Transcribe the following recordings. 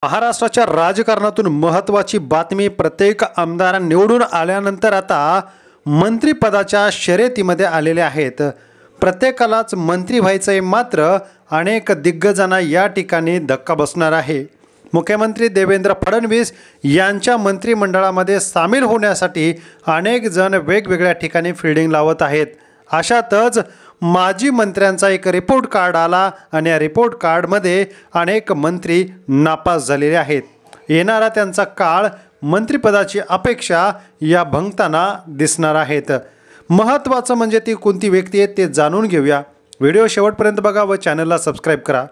महाराष्ट्राच्या राजकारणातून महत्त्वाची बातमी। प्रत्येक आमदार निवडून आल्यानंतर आता मंत्रिपदाच्या शर्यतीमध्ये आलेले आहेत। प्रत्येकालाच मंत्री व्हायचंय, मात्र अनेक दिग्गजांना या ठिकाणी धक्का बसणार आहे। मुख्यमंत्री देवेंद्र फडणवीस यांच्या मंत्रिमंडळामध्ये सामील होण्यासाठी अनेक जण वेगवेगळ्या ठिकाणी फील्डिंग लावत आहेत। अशातच माजी मंत्र्यांचा एक रिपोर्ट कार्ड आला आणि या रिपोर्ट कार्डमध्ये अनेक मंत्री नापास झालेले आहेत। येणारा त्यांचा काळ, मंत्रिपदाची अपेक्षा या भंगताना दिसणार आहेत। महत्त्वाचं म्हणजे ती कोणती व्यक्ती आहे ते जाणून घेऊया। व्हिडिओ शेवटपर्यंत बघा व चॅनलला सबस्क्राईब करा।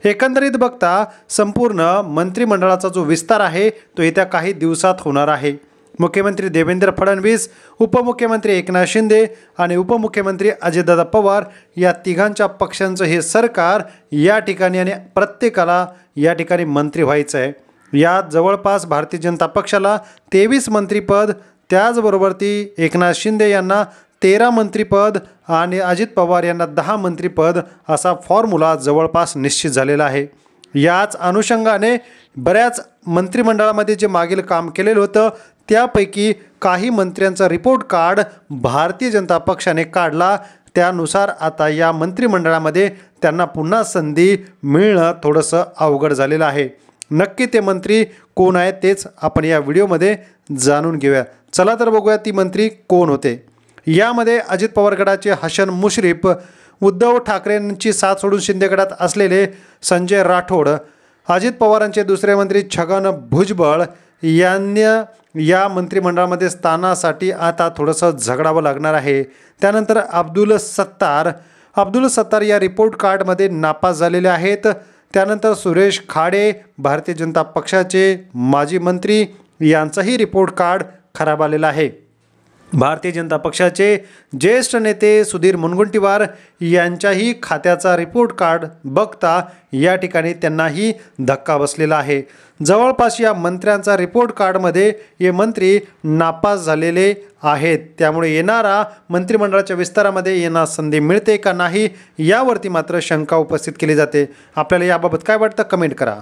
एकंदरीत बघता संपूर्ण मंत्रिमंडळाचा जो विस्तार आहे तो येत्या काही दिवसात होणार आहे। मुख्यमंत्री देवेंद्र फडणवीस, उपमुख्यमंत्री एकनाथ शिंदे आणि उपमुख्यमंत्री अजितदादा पवार या तिघांच्या पक्षांचं हे सरकार या ठिकाणी आणि प्रत्येकाला या ठिकाणी मंत्री व्हायचं आहे। यात जवळपास भारतीय जनता पक्षाला 23 मंत्रिपद, त्याचबरोबर ती एकनाथ शिंदे यांना 13 मंत्रिपद आणि अजित पवार यांना 10 मंत्रिपद असा फॉर्म्युला जवळपास निश्चित झालेला आहे। याच अनुषंगाने बऱ्याच मंत्रिमंडळामध्ये जे मागील काम केलेलं होतं त्यापैकी काही मंत्र्यांचा रिपोर्ट कार्ड भारतीय जनता पक्षाने काढला। त्यानुसार आता या मंत्रिमंडळामध्ये त्यांना पुन्हा संधी मिळणं थोडंसं अवघड झालेलं आहे। नक्की ते मंत्री कोण आहेत तेच आपण या व्हिडिओमध्ये जाणून घेऊया। चला तर बघूया ती मंत्री कोण होते। यामध्ये अजित पवार गटाचे हसन मुश्रीफ, उद्धव ठाकरेंची साथ सोडून शिंदे गटात असलेले संजय राठोड, अजित पवारांचे दुसरे मंत्री छगन भुजबळ यांना या मंत्रिमंडळामध्ये स्थानासाठी आता थोडंसं झगडावं लागणार आहे। त्यानंतर अब्दुल सत्तार या रिपोर्ट कार्डमध्ये नापास झालेले आहेत। त्यानंतर सुरेश खाडे, भारतीय जनता पक्षाचे माजी मंत्री, यांचाही रिपोर्ट कार्ड खराब आलेला आहे। भारतीय जनता पक्षाचे ज्येष्ठ नेते सुधीर मुनगंटीवार यांच्याही खात्याचा रिपोर्ट कार्ड बघता या ठिकाणी त्यांनाही धक्का बसलेला आहे। जवळपास या मंत्र्यांचा रिपोर्ट कार्डमध्ये हे मंत्री नापास झालेले आहेत। त्यामुळे येणारा मंत्रिमंडळाच्या विस्तारामध्ये यांना संधी मिळते का नाही यावरती मात्र शंका उपस्थित केली जाते। आपल्याला याबाबत काय वाटतं कमेंट करा।